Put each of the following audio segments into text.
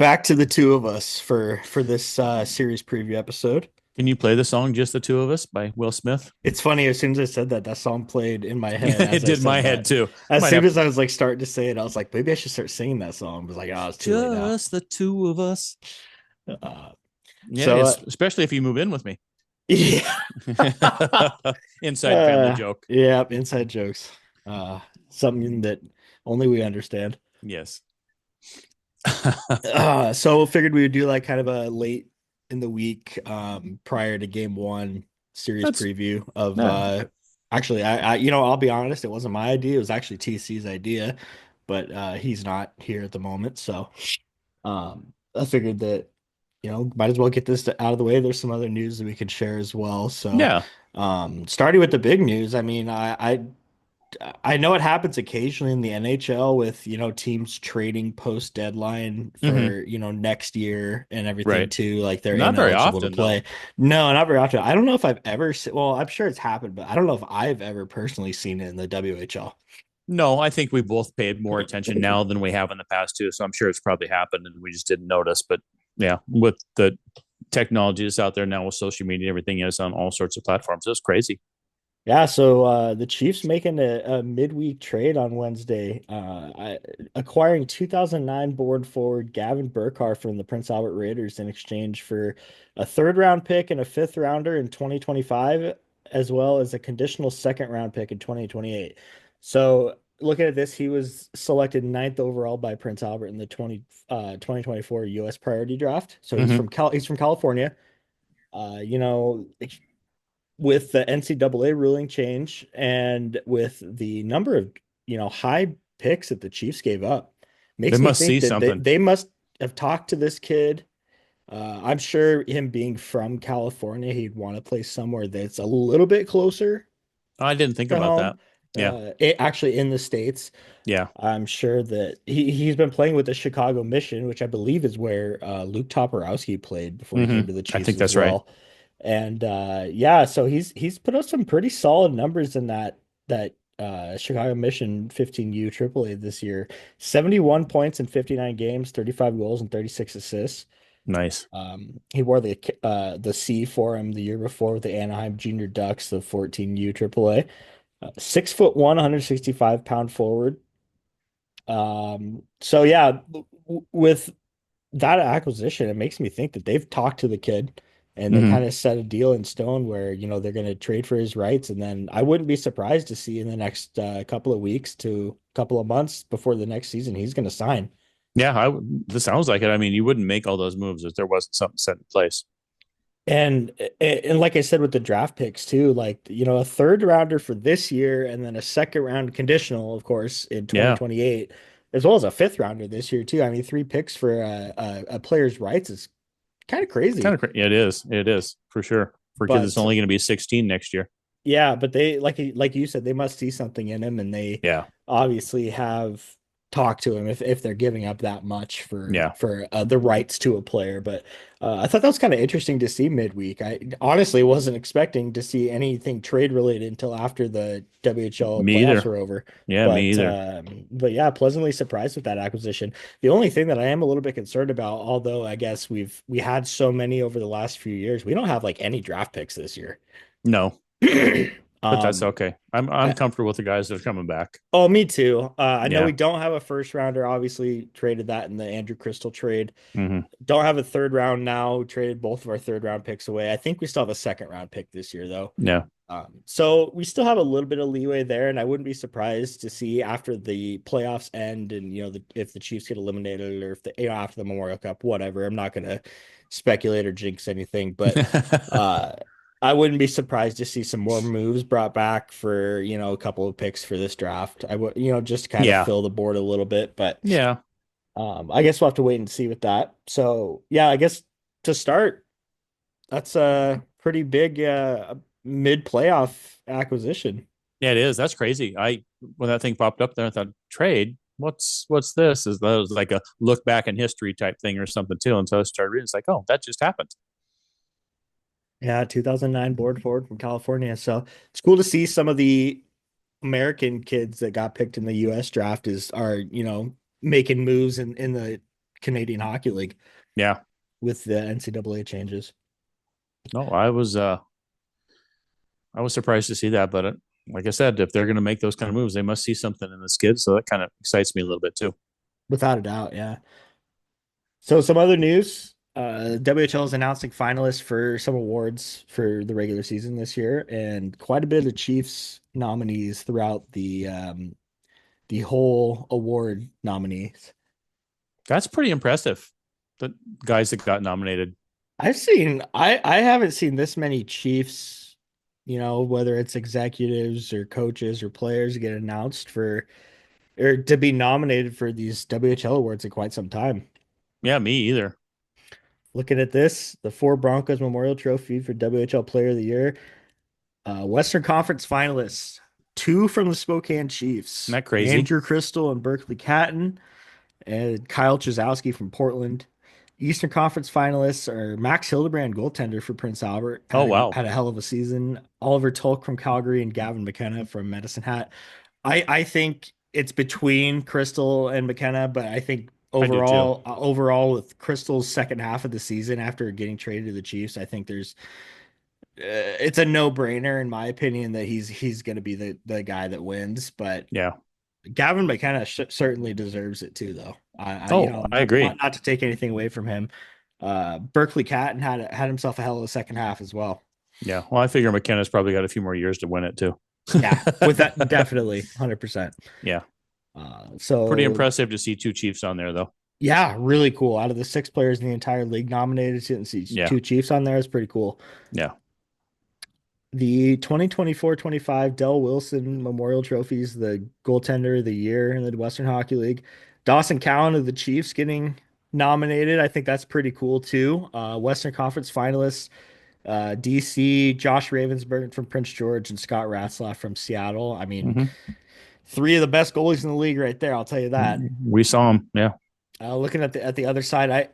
back to the two of us for this series preview episode. Can you play the song "Just the Two of Us" by Will Smith? It's funny, as soon as I said that, that song played in my head as It I did my said head that. too. As Might soon have as I was like starting to say it, I was like, maybe I should start singing that song. I was like, oh, it's too late now. just the two of us. Uh, Yeah, so it's especially if you move in with me. yeah. Inside family joke. Yeah, inside jokes. Uh Something that only we understand. Yes. So figured we would do like kind of a late in the week prior to game one series That's preview of yeah. actually I I'll be honest, it wasn't my idea, it was actually TC's idea, but he's not here at the moment. So I figured that might as well get this out of the way. There's some other news that we could share as well. So Yeah. starting with the big news, I mean, I know it happens occasionally in the NHL with, teams trading post deadline Hmm. for, next year and everything Right. too. Like they're Not very ineligible to often though. play. No, not very often. I don't know if I've ever, well, I'm sure it's happened, but I don't know if I've ever personally seen it in the WHL. No, I think we both paid more attention now than we have in the past too. So I'm sure it's probably happened and we just didn't notice. But yeah, with the technology that's out there now with social media, everything is on all sorts of platforms. It's crazy. Yeah, so the Chiefs making a midweek trade on Wednesday, acquiring 2009 born forward Gavin Burkhardt from the Prince Albert Raiders in exchange for a third round pick and a fifth rounder in 2025, as well as a conditional second round pick in 2028. So looking at this, he was selected ninth overall by Prince Albert in the 2024 U.S. priority draft. So Hmm. He's from California. With the NCAA ruling change and with the number of, high picks that the Chiefs gave up, They makes me must think see that something. they must have talked to this kid. I'm sure him being from California, he'd want to play somewhere that's a little bit closer I didn't think to about home. that. Yeah. Actually in the States. Yeah. I'm sure that he's been playing with the Chicago Mission, which I believe is where Luke Toporowski played before he came to the I Chiefs think as that's right. well. And yeah, so he's put up some pretty solid numbers in that Chicago Mission 15U AAA this year. 71 points in 59 games, 35 goals and 36 assists. Nice. He wore the C for him the year before with the Anaheim Junior Ducks, the 14U AAA. 6'1", 165-pound forward. So yeah, with that acquisition, it makes me think that they've talked to the kid and they Hmm. kind of set a deal in stone where, they're going to trade for his rights. And then I wouldn't be surprised to see in the next couple of weeks to couple of months before the next season, he's going to sign. Yeah, this sounds like it. I mean, you wouldn't make all those moves if there wasn't something set in place. And like I said with the draft picks too, like a third rounder for this year and then a second round conditional, of course, in Yeah, 2028, as well as a fifth rounder this year too. I mean, three picks for a player's rights is kind of kind crazy. of crazy. Yeah, it is. It is for sure. For kids, it's But only going to be 16 next year. yeah, but they like you said, they must see something in him, and they Yeah, obviously have talked to him if they're giving up that much yeah, for the rights to a player. But I thought that was kind of interesting to see midweek. I honestly wasn't expecting to see anything trade related until after the WHL me playoffs either. were over. Yeah, me either. But yeah, pleasantly surprised with that acquisition. The only thing that I am a little bit concerned about, although I guess we had so many over the last few years, we don't have like any draft picks this year. No, but that's Um, okay. I'm uh, comfortable with the guys that are coming back. oh, me too. I know we Yeah. don't have a first rounder. Obviously, traded that in the Andrew Crystal trade. Hmm. Don't have a third round now. We traded both of our third round picks away. I think we still have a second round pick this year, though. Yeah. So we still have a little bit of leeway there, and I wouldn't be surprised to see after the playoffs end, and if the Chiefs get eliminated, or if after the Memorial Cup, whatever. I'm not gonna speculate or jinx anything, but uh, I wouldn't be surprised to see some more moves brought back for a couple of picks for this draft. I would just to kind of Yeah. fill the board a little bit, but Yeah. I guess we'll have to wait and see with that. So yeah, I guess to start, that's a pretty big mid playoff acquisition. Yeah, it is. That's crazy. When that thing popped up there, I thought trade. What's this? Is that was like a look back in history type thing or something too? And so I started reading. It's like, oh, that just happened. Yeah, 2009 board forward from California. So it's cool to see some of the American kids that got picked in the US draft are, making moves in the Canadian Hockey League Yeah. with the NCAA changes. No, I was surprised to see that, but like I said, if they're going to make those kind of moves, they must see something in this kid. So that kind of excites me a little bit too. Without a doubt, yeah. So some other news. WHL is announcing finalists for some awards for the regular season this year, and quite a bit of Chiefs nominees throughout the whole award nominees. That's pretty impressive. The guys that got nominated. I haven't seen this many Chiefs, whether it's executives or coaches or players get announced for or to be nominated for these WHL awards in quite some time. Yeah, me either. Looking at this, the four Broncos Memorial Trophy for WHL Player of the Year, Western Conference finalists, two from the Spokane Isn't Chiefs, that crazy? Andrew Crystal and Berkeley Catton, and Kyle Chazowski from Portland. Eastern Conference finalists are Max Hildebrand, goaltender for Prince Albert, Oh wow. had a hell of a season. Oliver Tulk from Calgary and Gavin McKenna from Medicine Hat. I think it's between Crystal and McKenna, but I think I do too. overall with Crystal's second half of the season after getting traded to the Chiefs, I think it's a no-brainer in my opinion that he's going to be the guy that wins, but Yeah. Gavin McKenna certainly deserves it too, though. Oh, I agree. Not to take anything away from him. Berkeley Catton had himself a hell of a second half as well. Yeah. Well, I figure McKenna's probably got a few more years to win it too. Yeah, with that definitely 100%. Yeah. Pretty So impressive to see two Chiefs on there though. yeah, really cool. Out of the six players in the entire league nominated, to see Yeah. two Chiefs on there is pretty cool. Yeah. The 2024-25 Dell Wilson Memorial Trophies, the goaltender of the year in the Western Hockey League. Dawson Cowan of the Chiefs getting nominated. I think that's pretty cool too. Western Conference finalists, DC, Josh Ravensburg from Prince George, and Scott Ratzlaff from Seattle. I mean, Hmm. three of the best goalies in the league right there, I'll tell you that. We saw him. Yeah. Looking at the other side,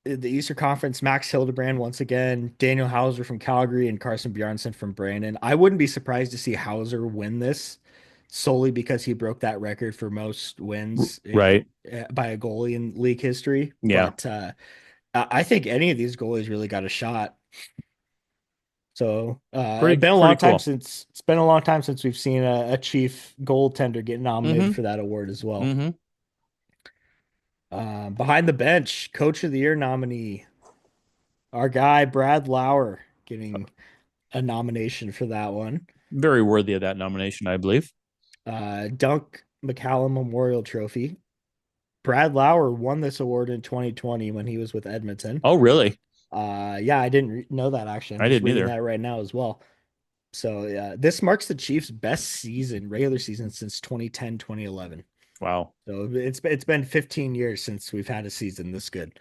the Eastern Conference, Max Hildebrand once again, Daniel Hauser from Calgary, and Carson Bjarnson from Brandon. I wouldn't be surprised to see Hauser win this solely because he broke that record for most wins Right. by a goalie in league history. Yeah. But I think any of these goalies really got a shot. So Pretty pretty cool. it's been a long time since we've seen a Chief goaltender get nominated Hmm. for that award as well. Hmm. Behind the bench, Coach of the Year nominee, our guy Brad Lauer getting a nomination for that one. Very worthy of that nomination, I believe. Dunk McCallum Memorial Trophy. Brad Lauer won this award in 2020 when he was with Edmonton. Oh, really? Yeah, I didn't know that actually. I'm I just didn't reading either. that right now as well. So yeah, this marks the Chiefs' best season, regular season since 2010, 2011. Wow. So it's been 15 years since we've had a season this good.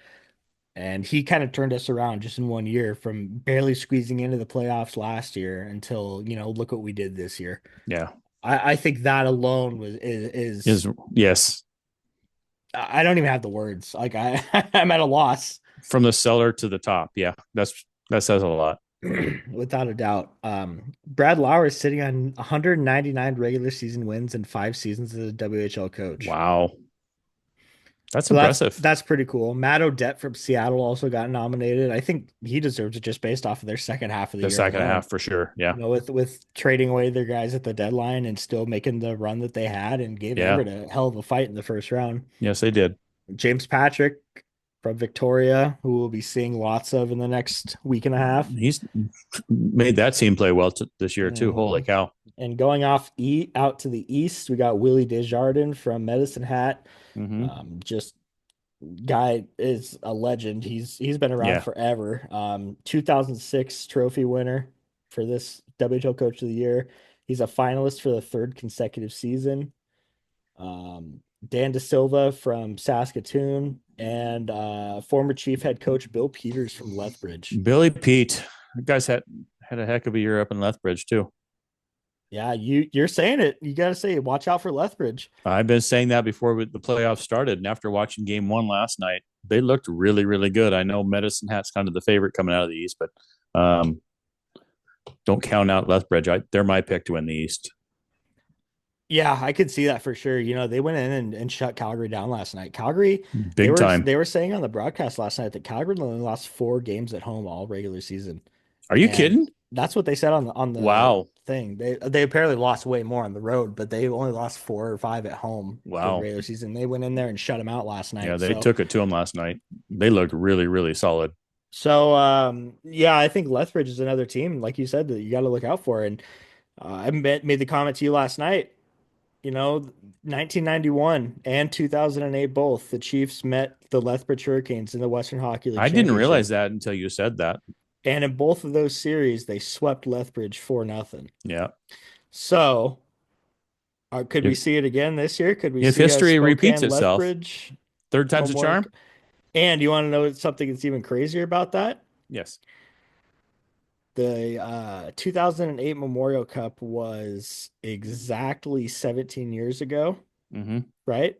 And he kind of turned us around just in one year from barely squeezing into the playoffs last year until, look what we did this year. Yeah. I think that alone Is yes. I don't even have the words. Like I'm at a loss. From the cellar to the top. Yeah. That says a lot. Without a doubt. Brad Lauer is sitting on 199 regular season wins and 5 seasons as a WHL coach. Wow. That's So impressive. that's pretty cool. Matt Odette from Seattle also got nominated. I think he deserves it just based off of their second half of the The year second alone. half for sure. Yeah. With trading away their guys at the deadline and still making the run that they had and gave Yeah. Everett a hell of a fight in the first round. Yes, they did. James Patrick from Victoria, who we'll be seeing lots of in the next week and a half. He's made that team play well this year too. Holy Mhm. cow. And going out to the east, we got Willie Desjardins from Medicine Hat. Hmm. Just guy is a legend. He's been around Yeah. forever. 2006 trophy winner for this WHL Coach of the Year. He's a finalist for the third consecutive season. Dan De Silva from Saskatoon and former Chief head coach Bill Peters from Lethbridge. Billy Pete. That guy's had a heck of a year up in Lethbridge too. Yeah, you're saying it. You got to say, watch out for Lethbridge. I've been saying that before the playoffs started, and after watching Game 1 last night, they looked really, really good. I know Medicine Hat's kind of the favorite coming out of the East, but don't count out Lethbridge. They're my pick to win the East. Yeah, I could see that for sure. They went in and shut Calgary down last night. Calgary, they Big were time. they were saying on the broadcast last night that Calgary only lost 4 games at home all regular season. Are you And kidding? that's what they said on the Wow. thing. They apparently lost way more on the road, but they only lost 4 or 5 at home during the Wow. regular season. They went in there and shut them out last Yeah, night. they So took it to him last night. They looked really, really solid. yeah, I think Lethbridge is another team, like you said, that you got to look out for. And I made the comment to you last night. 1991 and 2008 both, the Chiefs met the Lethbridge Hurricanes in the Western Hockey League I didn't realize Championship. that until you said that. And in both of those series, they swept Lethbridge 4-0. Yeah. So, could we If see it again this year? Could we if see a history repeats Spokane itself, Lethbridge third time's a Memorial? charm. And you want to know something that's even crazier about that? Yes. The 2008 Memorial Cup was exactly 17 years ago, Mm-hmm. right?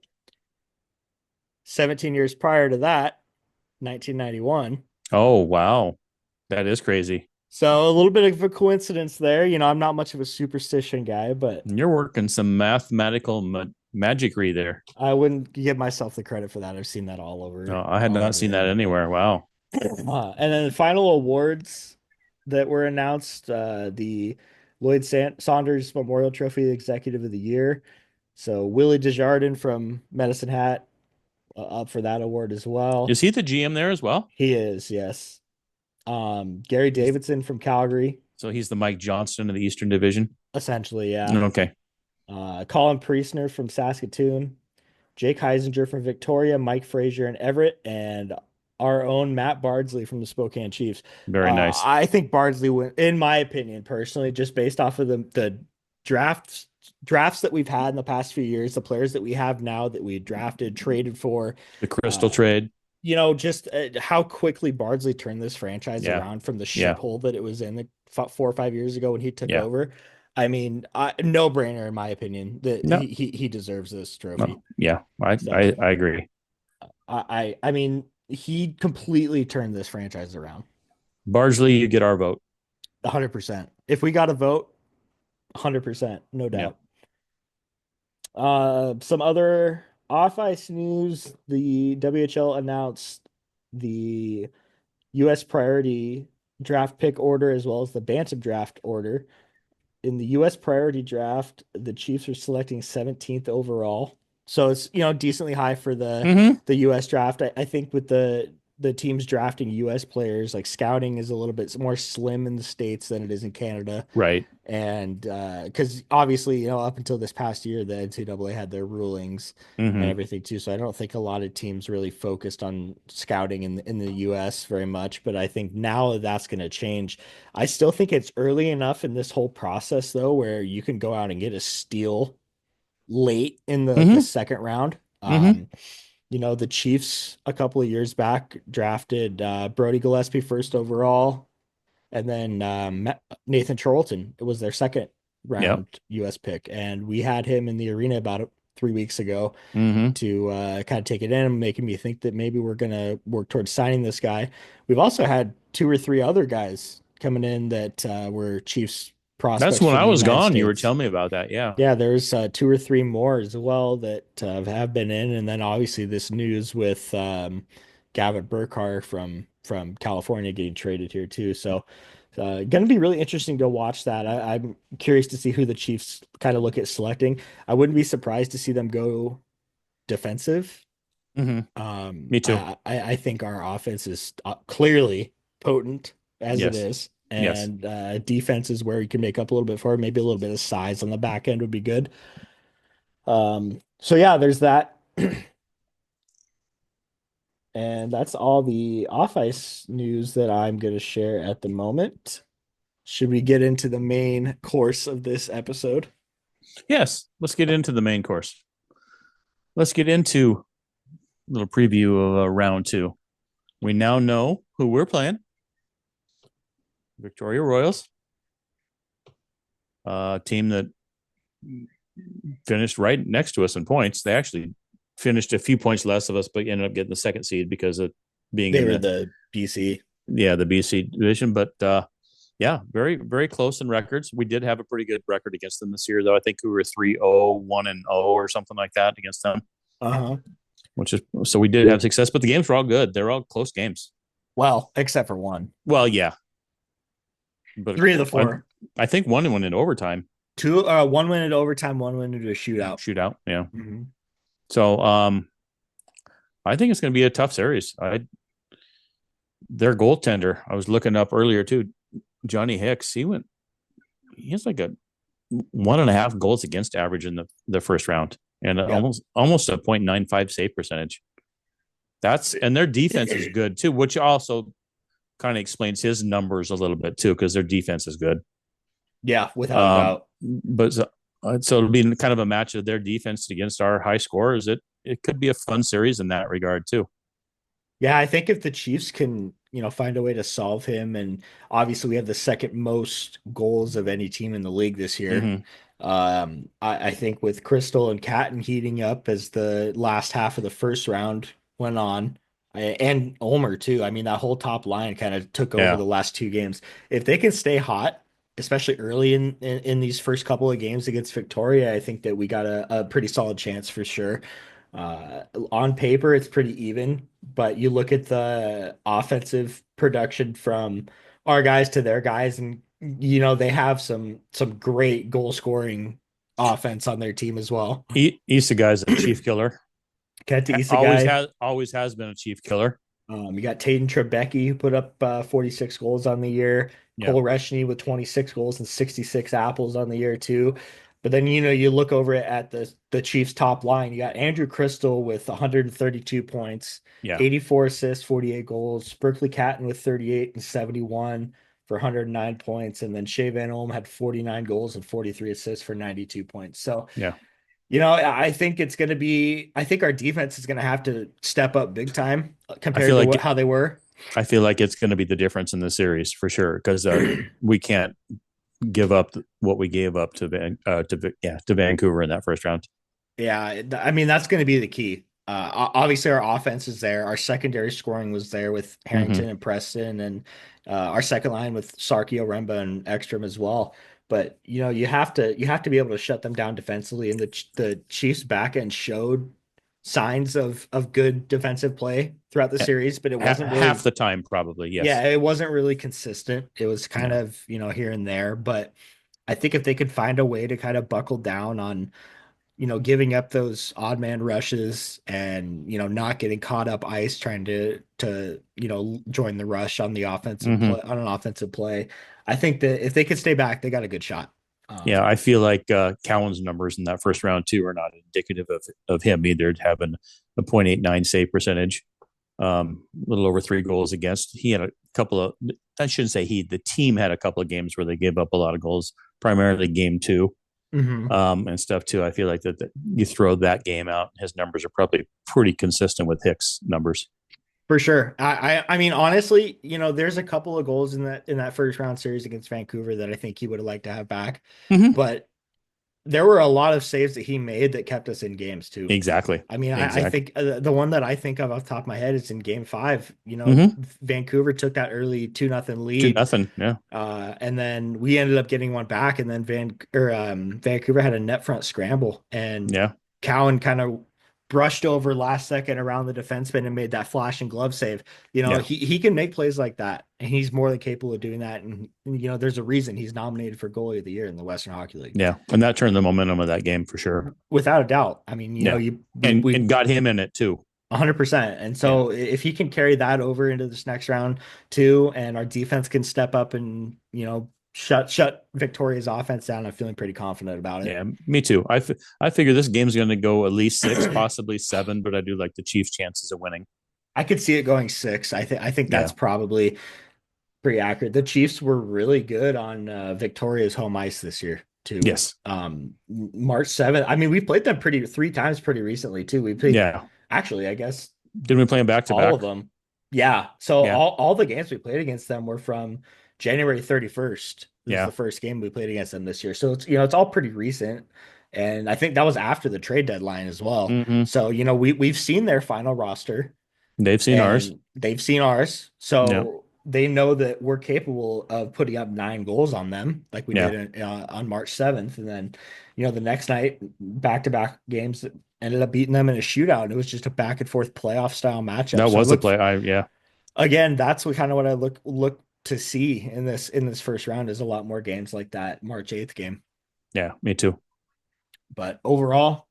17 years prior to that, 1991. Oh, wow. That is crazy. So a little bit of a coincidence there. I'm not much of a superstition guy, but You're working some mathematical magicry there. I wouldn't give myself the credit for that. I've seen that No, I had all not over seen the that internet. anywhere. Wow. And then the final awards that were announced, the Saunders Memorial Trophy Executive of the Year. So Willie Desjardins from Medicine Hat up for that award as well. Is he the GM there as well? He is, yes. Gary He's Davidson from Calgary, so he's the Mike Johnston of the Eastern Division. essentially, yeah. Okay. Colin Priestner from Saskatoon, Jake Heisinger from Victoria, Mike Frazier and Everett, and our own Matt Bardsley from the Spokane Chiefs. Very nice. I think Bardsley went, in my opinion, personally, just based off of the drafts that we've had in the past few years, the players that we have now that we drafted, traded for, The Crystal uh, trade. just how quickly Bardsley turned this franchise Yeah. around from the Yeah. shithole that it was in 4 or 5 years ago when he took Yeah. over. I mean, no brainer in my opinion that No. he deserves this No. trophy. Yeah. I, So I I agree. I mean, he completely turned this franchise around. Bardsley, you get our vote. 100%. If we got a vote, 100%, no Yeah. doubt. Some other off ice news: the WHL announced the U.S. priority draft pick order as well as the Bantam draft order. In the U.S. priority draft, the Chiefs are selecting 17th overall. So it's, decently high for the Mm-hmm. the U.S. draft. I think with the teams drafting U.S. players, like scouting is a little bit more slim in the States than it is in Canada. Right. And because obviously, up until this past year, the NCAA had their rulings and Mm-hmm. everything too. So I don't think a lot of teams really focused on scouting in the US very much. But I think now that's going to change. I still think it's early enough in this whole process though, where you can go out and get a steal late in the Mm-hmm. second round. Mm-hmm. The Chiefs a couple of years back drafted Brody Gillespie first overall, and then Nathan Charlton. It was their second Yep. round U.S. pick, and we had him in the arena about 3 weeks ago Mm-hmm. to kind of take it in, making me think that maybe we're gonna work towards signing this guy. We've also had 2 or 3 other guys coming in that were Chiefs That's prospects when for I the was United gone. You were States. telling me about that. Yeah. Yeah, there's 2 or 3 more as well that have been in, and then obviously this news with Gavin Burkhardt from California getting traded here too. So, going to be really interesting to watch that. I'm curious to see who the Chiefs kind of look at selecting. I wouldn't be surprised to see them go defensive. Mm-hmm. Me too. I think our offense is clearly potent as it Yes. is. Yes. And defense is where you can make up a little bit for it. Maybe a little bit of size on the back end would be good. So yeah, there's that. And that's all the off ice news that I'm going to share at the moment. Should we get into the main course of this episode? Yes. Let's get into the main course. Let's get into a little preview of round two. We now know who we're playing. Victoria Royals, team that finished right next to us in points. They actually finished a few points less of us, but ended up getting the second seed because of being They in were the the BC. the BC division. But Yeah, very, very close in records. We did have a pretty good record against them this year, though. I think we were 3-0, 1-0, or something like that against them, Uh-huh. which is so we did have success, but the games were all good. They're all close games. Well, except for one. Well, yeah, but Three of the four. I think one went in overtime. One went into overtime, one went into a shootout. Shootout. Yeah. Mm-hmm. So I think it's going to be a tough series. Their goaltender, I was looking up earlier too, Johnny Hicks. He has like a 1.5 goals against average in the first round, and Yeah. almost a .95 save percentage. And their defense is good too, which also kind of explains his numbers a little bit too, because their defense is good. Yeah, without a Um, doubt. but so it'll be kind of a match of their defense against our high scorers. It could be a fun series in that regard too. Yeah, I think if the Chiefs can, find a way to solve him, and obviously we have the second most goals of any team in the league this year. Mm-hmm. I think with Crystal and Catton heating up as the last half of the first round went on, and Ulmer too. I mean, that whole top line kind of took over Yeah, the last two games. If they can stay hot, especially early in these first couple of games against Victoria, I think that we got a pretty solid chance for sure. On paper, it's pretty even, but you look at the offensive production from our guys to their guys, and they have some great goal scoring offense on their team as well. East guy's a chief killer. Kenta Always Isegai. has been a chief killer. You got Taden Trebecki, who put up 46 goals on the year. Yeah, Cole Reshney with 26 goals and 66 apples on the year too. But then you look over at the Chiefs top line. You got Andrew Crystal with 132 points, yeah, 84 assists, 48 goals. Berkeley Catton with 38 and 71 for 109 points, and then Shea Van Olm had 49 goals and 43 assists for 92 points. So yeah. I think it's going to be, I think our defense is going to have to step up big time I compared feel to like how they were. I feel like it's going to be the difference in the series for sure because we can't give up what we gave up to Vancouver in that first round. Yeah, I mean, that's going to be the key. Obviously, our offense is there. Our secondary scoring was there with Mm-hmm. Harrington and Preston, and our second line with Sarkio, Remba, and Ekstrom as well. But you have to be able to shut them down defensively, and the Chiefs back end showed signs of good defensive play throughout the series, but it wasn't Half really, the time, probably yeah, yes. it wasn't really consistent. It was kind Yeah, of, here and there. But I think if they could find a way to kind of buckle down on giving up those odd man rushes and, not getting caught up ice trying to join the rush on the offensive mm-hmm. play on an offensive play. I think that if they could stay back, they got a good shot. Yeah. I feel like Cowan's numbers in that first round too are not indicative of him either. Having a .89 save percentage, a little over 3 goals against. He had a couple of. I shouldn't say he. The team had a couple of games where they gave up a lot of goals, primarily game two. Mhm. And stuff too. I feel like that you throw that game out, his numbers are probably pretty consistent with Hicks' numbers. For sure. I mean, honestly, there's a couple of goals in that first round series against Vancouver that I think he would have liked to have back, Mm-hmm. but there were a lot of saves that he made that kept us in games too. Exactly. I mean, I Exactly. think the one that I think of off the top of my head is in game five. Mm-hmm. Vancouver took that early 2-0 Two lead. nothing. Yeah. And then we ended up getting one back, and then Vancouver had a net front scramble, and Yeah. Cowan kind of brushed over last second around the defenseman and made that flashing glove save. Yeah. He can make plays like that, and he's more than capable of doing that. And there's a reason he's nominated for goalie of the year in the Western Hockey League, Yeah. And that turned the momentum of that game for sure. without a doubt. I mean, Yeah. you we And got him in it too. 100%. And Yeah. so if he can carry that over into this next round too, and our defense can step up and, shut Victoria's offense down, I'm feeling pretty confident about it. Yeah. Me too. I figure this game's going to go at least 6, possibly 7, but I do like the Chiefs' chances of winning. I could see it going 6. I think that's Yeah. probably pretty accurate. The Chiefs were really good on Victoria's home ice this year too. Yes. March 7th. I mean, we played them pretty 3 times pretty recently too. We played, Yeah. actually, I guess, Didn't we play them back to all back? of them. Yeah. So Yeah. all the games we played against them were from January 31st. This is Yeah. the first game we played against them this year. So it's all pretty recent. And I think that was after the trade deadline as well. Mm-hmm. So, we've seen their final roster They've seen ours. and they've seen ours. Yeah. So they know that we're capable of putting up 9 goals on them, like we Yeah, did on March 7th. And then, the next night, back-to-back games ended up beating them in a shootout. And it was just a back and forth playoff style matchup. that So I was the look play. Yeah, again, that's what kind of what I look to see in this first round is a lot more games like that March 8th game. yeah, me too. But overall,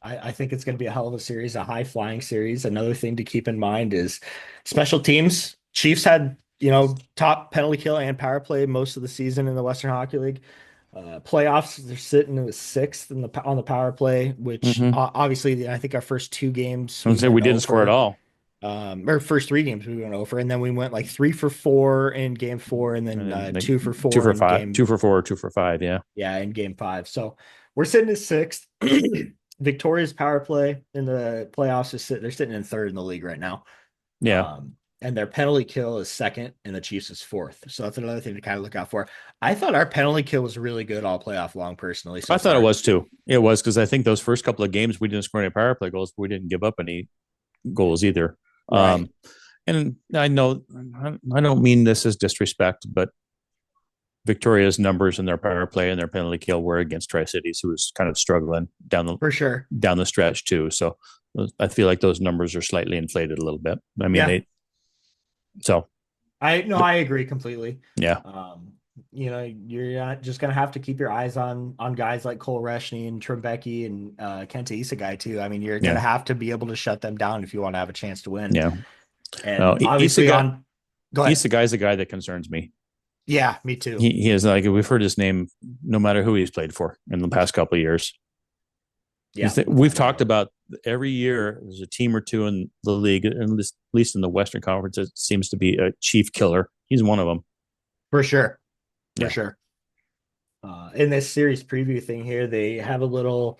I think it's going to be a hell of a series, a high flying series. Another thing to keep in mind is special teams. Chiefs had, top penalty kill and power play most of the season in the Western Hockey League. Playoffs, they're sitting in the sixth on the power play, which Mm-hmm. obviously I think our first 2 games I we said we went didn't score at over. all, Or first 3 games we went over, and then we went like 3 for 4 in game 4, and and then then like two for two four for in five, game 2 for 4, 2 for 5. Yeah, yeah, in game 5. So we're sitting at sixth. Victoria's power play in the playoffs they're sitting in third in the league right now. yeah. And their penalty kill is second, and the Chiefs is fourth. So that's another thing to kind of look out for. I thought our penalty kill was really good all playoff long, personally, so I thought it far. was too. It was because I think those first couple of games we didn't score any power play goals. But we didn't give up any goals either. Right. And I know I don't mean this as disrespect, but Victoria's numbers in their power play and their penalty kill were against Tri Cities, who was kind of struggling For sure. down the stretch too. So I feel like those numbers are slightly inflated a little bit. I mean, Yeah. they so I agree completely. yeah, You're not just gonna have to keep your eyes on guys like Cole Reshny and Trembecki and Kenta Isagai too. I mean, you're gonna yeah, have to be able to shut them down if you want to have a chance to win. yeah. And obviously Isagai, on go ahead. Isagai's a guy that concerns me. Yeah, me too. He is like we've heard his name no matter who he's played for in the past couple of years. Yeah, We've without a talked doubt. about every year there's a team or two in the league, at least in the Western Conference, it seems to be a chief killer. He's one of them. For sure. For Yeah. sure. In this series preview thing here, they have a little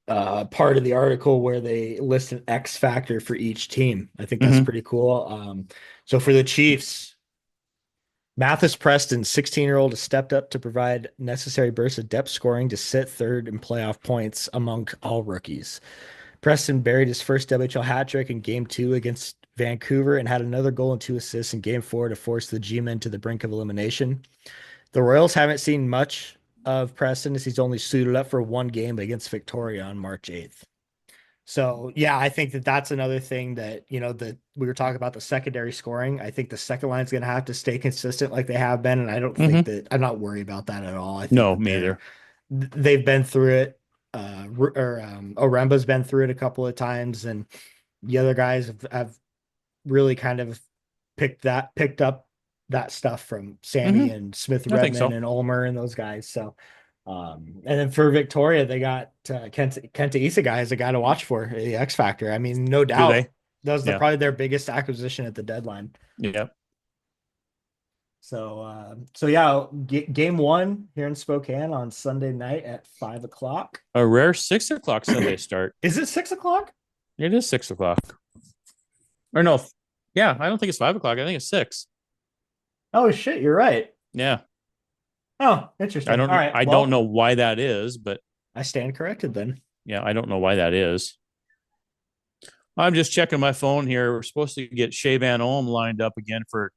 part of the article where they list an X factor for each team. I think that's Mm-hmm. pretty cool. So for the Chiefs, Mathis Preston, 16-year-old, has stepped up to provide necessary bursts of depth scoring to sit third in playoff points among all rookies. Preston buried his first WHL hat trick in game 2 against Vancouver and had another goal and 2 assists in game 4 to force the G-men to the brink of elimination. The Royals haven't seen much of Preston as he's only suited up for 1 game against Victoria on March 8th. So yeah, I think that that's another thing that that we were talking about the secondary scoring. I think the second line is going to have to stay consistent like they have been, and I don't think Mm-hmm. that I'm not worried about that at all. I think No, that me either. they've been through it. Oremba's been through it a couple of times, and the other guys have really kind of picked up that stuff from Mm-hmm. Sammy and Smith I think Redmond so. and Ulmer and those guys. So and then for Victoria, they got Kenta Isegai as a guy to watch for, the X Factor. I mean, no Do they? doubt that was Yeah. probably their biggest acquisition at the deadline. Yeah. So yeah, game 1 here in Spokane on Sunday night at 5 o'clock. A rare 6 o'clock Sunday start. Is it 6 o'clock? It is 6 o'clock. Or no, yeah, I don't think it's 5 o'clock. I think it's 6. Oh shit, you're right. Yeah. Oh, interesting. All right. I don't Well, know why that is, but I stand corrected then. yeah, I don't know why that is. I'm just checking my phone here. We're supposed to get Shea Van Olm lined up again for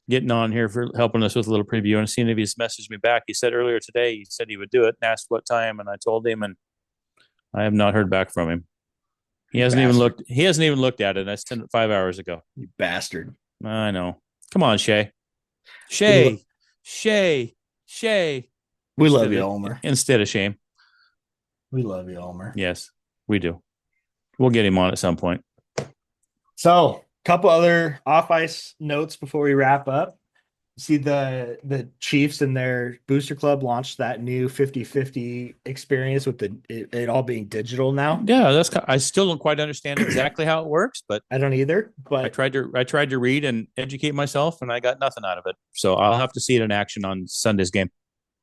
getting on here for helping us with a little preview and seeing if he's messaged me back. He said earlier today he said he would do it and asked what time, and I told him, and I have not heard back from him. He You hasn't even bastard. looked. He hasn't even looked at it. I sent it 5 hours ago. You bastard. I know. Come on, Shay. We lo- Shay. Shay. Shay. we love you, Omer. Instead of shame. We love you, Omer. Yes, we do. We'll get him on at some point. So, couple other off ice notes before we wrap up. See the Chiefs and their booster club launched that new 50-50 experience with it all being digital now. Yeah, I still don't quite understand exactly how it works, but I don't either, I but tried to read and educate myself, and I got nothing out of it. So I'll have to see it in action on Sunday's game.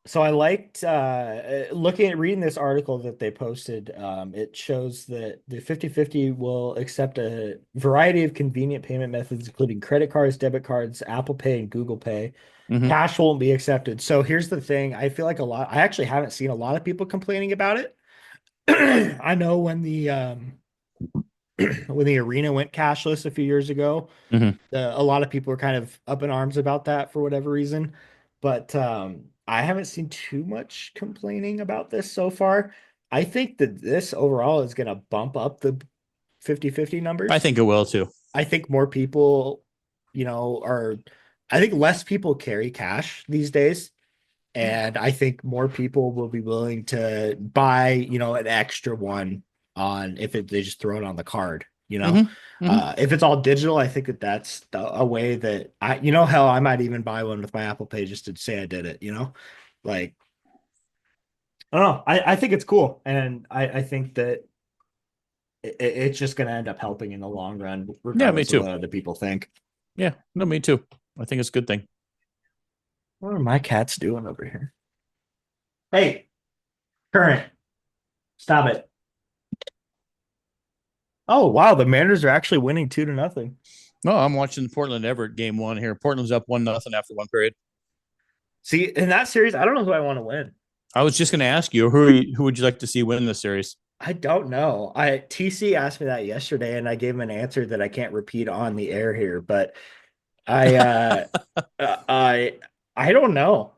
so I liked reading this article that they posted. It shows that the 50-50 will accept a variety of convenient payment methods, including credit cards, debit cards, Apple Pay, and Google Pay. Mm-hmm. Cash won't be accepted. So here's the thing. I feel like I actually haven't seen a lot of people complaining about it. I know when the when the arena went cashless a few years ago. Mm-hmm. A lot of people were kind of up in arms about that for whatever reason. But I haven't seen too much complaining about this so far. I think that this overall is going to bump up the 50-50 I numbers. think it will too. I think more people, are, I think less people carry cash these days. And I think more people will be willing to buy, an extra one on if they just throw it on the card, Mm-hmm. Mm-hmm. if it's all digital, I think that that's a way that hell, I might even buy one with my Apple Pay just to say I did it, like, I don't know. I think it's cool. And I think that it's just going to end up helping in the long run, Yeah, me regardless of too. what other people think. Yeah, no, me too. I think it's a good thing. What are my cats doing over here? Hey, Current, stop it. Oh, wow. The Mariners are actually winning 2-0. No, I'm watching Portland Everett game one here. Portland's up 1-0 after one period. See, in that series, I don't know who I want to win. I was just going to ask you who would you like to see win this series? I don't know. TC asked me that yesterday, and I gave him an answer that I can't repeat on the air here. But I uh, I I don't know.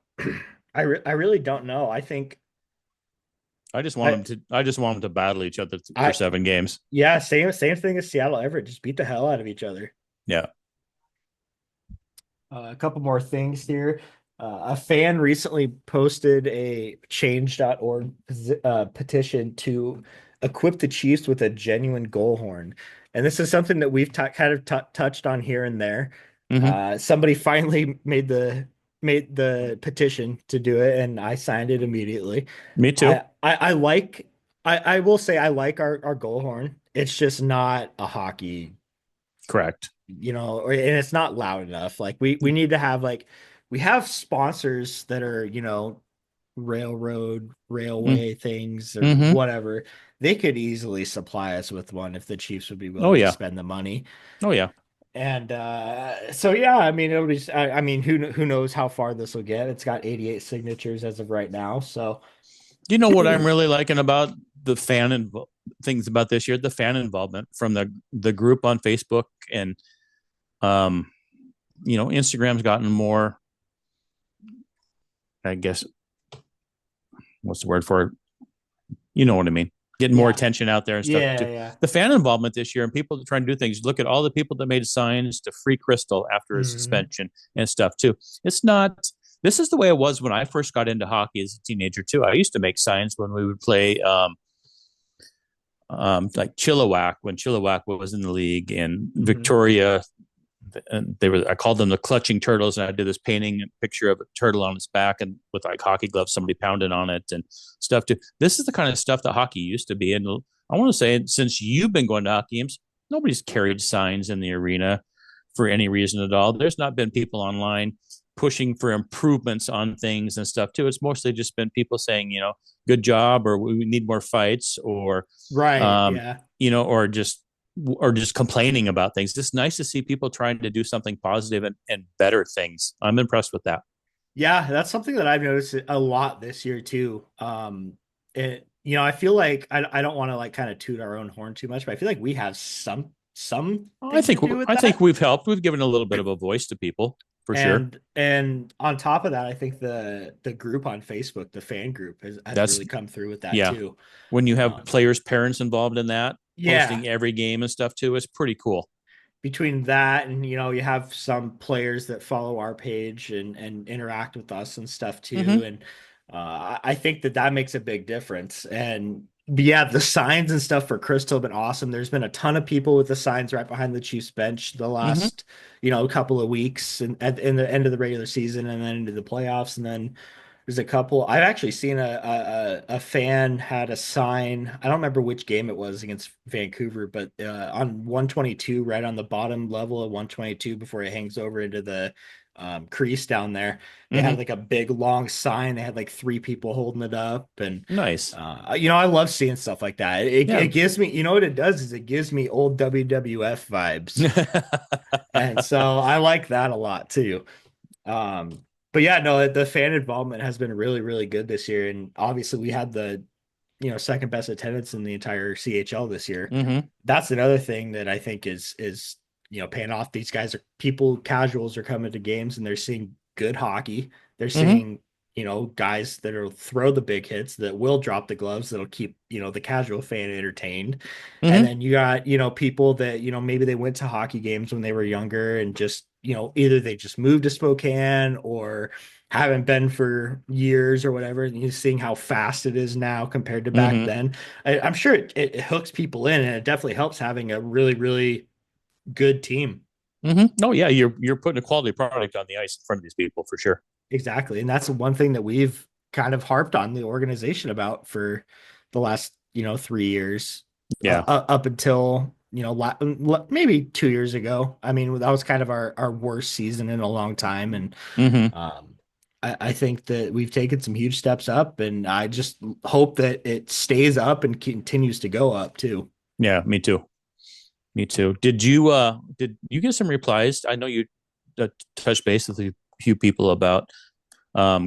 I really don't know. I think I I just want them to battle each other for I 7 games. yeah, same thing as Seattle Everett. Just beat the hell out of each other. Yeah. A couple more things here. A fan recently posted a change.org petition to equip the Chiefs with a genuine goal horn. And this is something that we've kind of touched on here and there. Mm-hmm. Somebody finally made the petition to do it, and I signed it immediately. Me I too. I, I like I will say I like our goal horn. It's just not a hockey, Correct. and it's not loud enough. Like we need to have like we have sponsors that are, railroad, railway things or Mm-hmm. whatever. They could easily supply us with one if the Chiefs would be Oh willing to yeah. spend the money. Oh yeah. And so yeah, I mean it'll be I mean who knows how far this will get. It's got 88 signatures as of right now. So You know what I'm really liking about the things about this year, the fan involvement from the group on Facebook and um Instagram's gotten more, I guess, what's the word for it? You know what I mean? Getting more yeah. attention out there and stuff Yeah, too. yeah. The fan involvement this year and people trying to do things. Look at all the people that made signs to free Crystal after his Mhm. suspension and stuff too. It's not. This is the way it was when I first got into hockey as a teenager too. I used to make signs when we would play like Chilliwack when Chilliwack was in the league and Mhm. Victoria. And I called them the clutching turtles, and I did this painting picture of a turtle on its back and with like hockey gloves, somebody pounding on it and stuff too. This is the kind of stuff that hockey used to be. And I want to say, since you've been going to hockey games, nobody's carried signs in the arena for any reason at all. There's not been people online pushing for improvements on things and stuff too. It's mostly just been people saying, good job, or we need more fights, or Right, um, yeah. or just complaining about things. It's nice to see people trying to do something positive and better things. I'm impressed with that. Yeah, that's something that I've noticed a lot this year too. I feel like I don't want to like kind of toot our own horn too much, but I feel like we have I something to think do with I think that. we've helped. We've given a little bit of a voice to people for sure. And on top of that, I think the group on Facebook, the fan group, has That's really come through with that yeah. too. When you have Um, players' parents involved in that, yeah, posting every game and stuff too, it's pretty cool. between that and you have some players that follow our page and interact with us and stuff too, Mm-hmm. and I think that makes a big difference. And yeah, the signs and stuff for Crystal have been awesome. There's been a ton of people with the signs right behind the Chiefs bench the Mm-hmm. last couple of weeks, and in the end of the regular season and then into the playoffs. And then there's a couple. I've actually seen a fan had a sign. I don't remember which game it was against Vancouver, but on 122, right on the bottom level of 122, before it hangs over into the crease down there, they had Mm-hmm. like a big long sign. They had like three people holding it up, and Nice. I love seeing stuff like that. It Yeah. gives me, what it does is it gives me old WWF vibes, and so I like that a lot too. But yeah, no, the fan involvement has been really, really good this year. And obviously we had the second best attendance in the entire CHL this year. Mm-hmm. That's another thing that I think is paying off. These guys are people, casuals are coming to games and they're seeing good hockey. They're Mm-hmm. seeing guys that'll throw the big hits, that will drop the gloves, that'll keep the casual fan entertained. And Mm-hmm. then you got people that maybe they went to hockey games when they were younger and just either they just moved to Spokane or haven't been for years or whatever, and you're seeing how fast it is now compared to back Mm-hmm. then. I'm sure it hooks people in, and it definitely helps having a really, really good team. Mm-hmm. Oh yeah, you're putting a quality product on the ice in front of these people for sure. Exactly. And that's one thing that we've kind of harped on the organization about for the last, 3 years, Yeah. up until, maybe 2 years ago. I mean, that was kind of our worst season in a long time. And Mm-hmm. um, I think that we've taken some huge steps up, and I just hope that it stays up and continues to go up too. Yeah, me too. Me too. Did you get some replies? I know you touched base with a few people about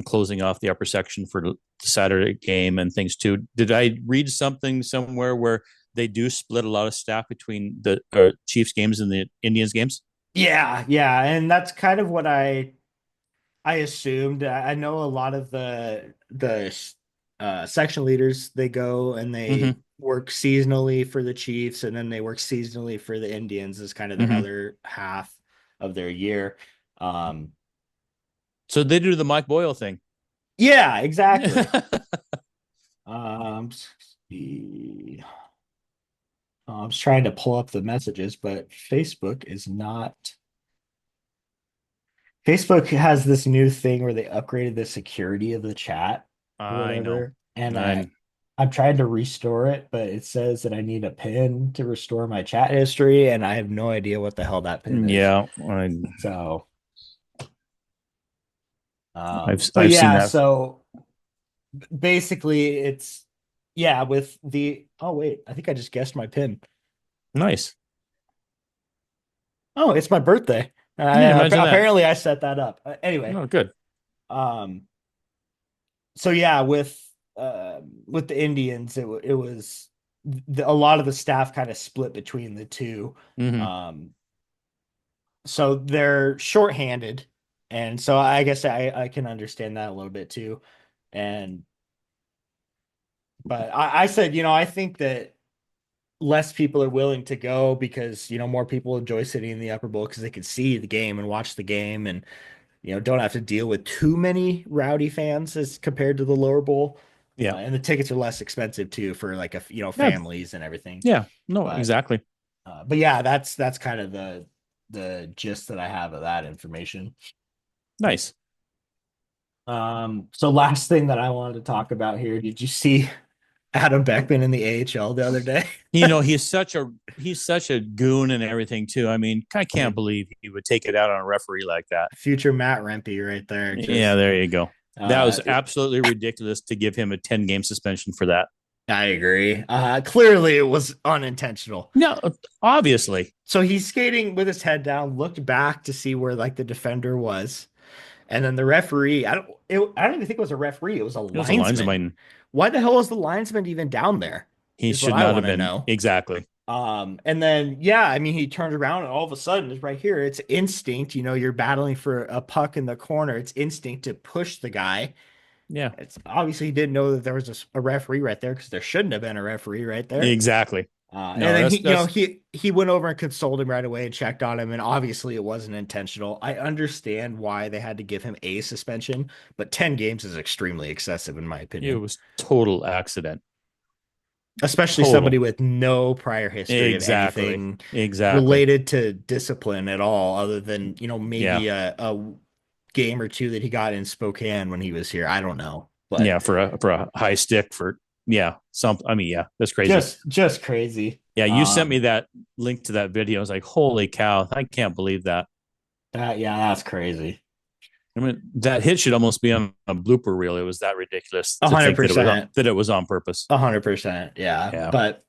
closing off the upper section for the Saturday game and things too. Did I read something somewhere where they do split a lot of staff between the Chiefs games and the Indians games? Yeah, yeah, and that's kind of what I assumed. I know a lot of the section leaders, they go and they Mm-hmm. work seasonally for the Chiefs, and then they work seasonally for the Indians as kind of their Mm-hmm. other half of their year. Um, So they do the Mike Boyle thing. yeah, exactly. Let's see. I'm just trying to pull up the messages, but Facebook is not. Facebook has this new thing where they upgraded the security of the chat or I know. whatever, and I I'm trying to restore it, but it says that I need a PIN to restore my chat history, and I have no idea what the hell that PIN is. yeah, So, but I've seen yeah, that. so basically it's yeah with the oh wait, I think I just guessed my PIN. Nice. Oh, it's my birthday. Yeah, imagine that. Apparently I set that up. Anyway, No, good. um, so yeah, with the Indians, it was a lot of the staff kind of split between the two. Mm-hmm. Um, so they're shorthanded, and so I guess I can understand that a little bit too. And but I said, I think that less people are willing to go because more people enjoy sitting in the upper bowl because they can see the game and watch the game and don't have to deal with too many rowdy fans as compared to the lower bowl. Yeah. And the tickets are less expensive too for like Yeah. families and everything. Yeah. No, But exactly. yeah, that's kind of the gist that I have of that information. Nice. So last thing that I wanted to talk about here, did you see Adam Beckman in the AHL the other day? He's such a goon and everything too. I mean, I can't believe he would take it out on a referee like that. Future Matt Rempe right there. Yeah, Just there you go. That was it, absolutely ridiculous to give him a 10-game suspension for that. I agree. Clearly it was unintentional. No, obviously. So he's skating with his head down, looked back to see where like the defender was. And then the referee, I don't even think it was a referee, it was a It was a linesman. linesman. Why the hell is the linesman even down there? He Is what should I not want have to been. know. Exactly. And then yeah, I mean he turns around and all of a sudden it's right here. It's instinct, you're battling for a puck in the corner. It's instinct to push the guy. Yeah. It's obviously he didn't know that there was a referee right there because there shouldn't have been a referee right there. Exactly. And No, then that's he, that's he went over and consoled him right away and checked on him, and obviously it wasn't intentional. I understand why they had to give him a suspension, but 10 games is extremely excessive in my it opinion, was total accident. especially somebody Total. with no prior history of Exactly. anything Exactly. related to discipline at all, other than Yeah. maybe a game or two that he got in Spokane when he was here. I don't know, but Yeah, for a high stick for yeah, some I mean, yeah, that's crazy. just crazy. Yeah, you sent me that link to that video. I was like, holy cow, I can't believe that. Yeah, that's crazy. I mean, that hit should almost be on a blooper reel. It was that ridiculous A to hundred think that percent. it was on purpose. 100%. Yeah. Yeah. But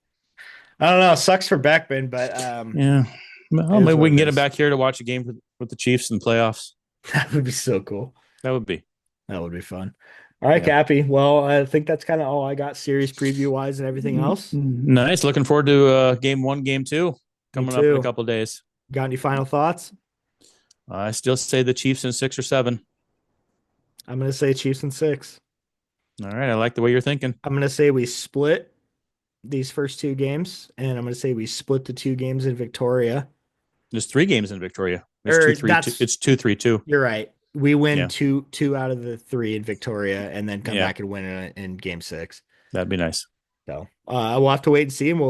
I don't know. Sucks for Beckman, but Yeah. Well, it is maybe we what can it get him is. back here to watch a game with the Chiefs in the playoffs. That would be so cool. That would be. That would be fun. All right, Yeah. Cappy. Well, I think that's kind of all I got series preview wise and everything else. Nice. Looking forward to game one, game two Me coming up in a too. couple of days. Got any final thoughts? I still say the Chiefs in 6 or 7. I'm gonna say Chiefs in six. All right. I like the way you're thinking. I'm gonna say we split these first two games, and I'm gonna say we split the two games in Victoria. There's 3 games in Victoria. It's Or 2-3-2. that's It's 2-3-2. You're right. We win Yeah. two out of the three in Victoria, and then come Yeah. back and win in game six. That'd be nice. So we'll have to wait and see, and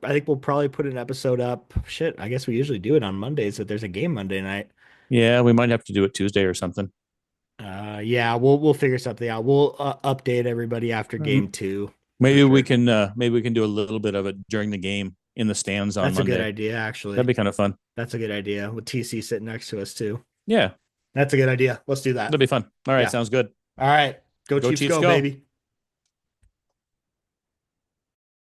I think we'll probably put an episode up. Shit, I guess we usually do it on Mondays if there's a game Monday night. Yeah. We might have to do it Tuesday or something. Yeah, we'll figure something out. We'll update everybody after game two for sure. Maybe we can do a little bit of it during the game in the stands on That's a good Monday. idea, actually. That'd be kind of fun. That's a good idea with TC sitting next to us too. Yeah. That's a good idea. Let's do that. That'd be fun. All right. Yeah. Sounds good. All right. Go Go Chiefs, Chiefs go, go. baby.